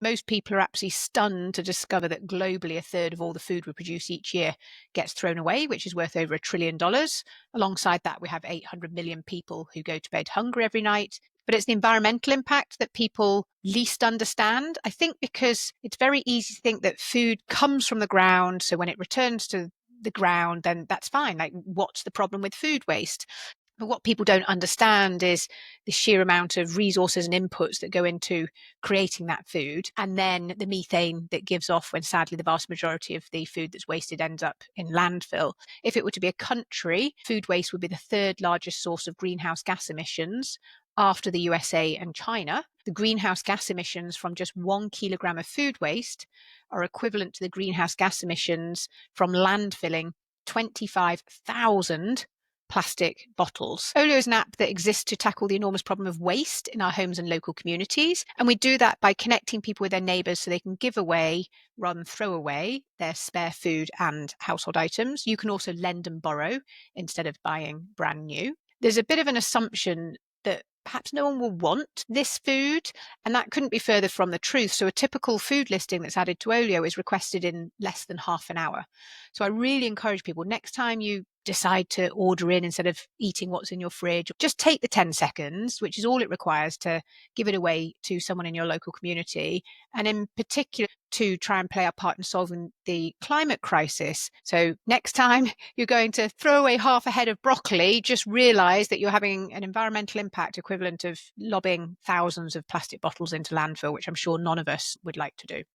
Most people are absolutely stunned to discover that globally a third of all the food we produce each year gets thrown away, which is worth over $1 trillion. Alongside that, we have 800 million people who go to bed hungry every night. But it's the environmental impact that people least understand. I think because it's very easy to think that food comes from the ground. So when it returns to the ground, then that's fine. Like, what's the problem with food waste? But what people don't understand is the sheer amount of resources and inputs that go into creating that food, and then the methane that gives off when sadly the vast majority of the food that's wasted ends up in landfill. If it were to be a country, food waste would be the third largest source of greenhouse gas emissions after the USA and China. The greenhouse gas emissions from just 1 kilogram of food waste are equivalent to the greenhouse gas emissions from landfilling 25,000 plastic bottles. Olio is an app that exists to tackle the enormous problem of waste in our homes and local communities. And we do that by connecting people with their neighbours so they can give away rather than throw away their spare food and household items. You can also lend and borrow instead of buying brand new. There's a bit of an assumption that perhaps no one will want this food, and that couldn't be further from the truth. So a typical food listing that's added to Olio is requested in less than half an hour. So I really encourage people, next time you decide to order in instead of eating what's in your fridge, just take the 10 seconds, which is all it requires, to give it away to someone in your local community, and in particular to try and play our part in solving the climate crisis. So next time you're going to throw away half a head of broccoli, just realize that you're having an environmental impact equivalent of lobbing thousands of plastic bottles into landfill, which I'm sure none of us would like to do.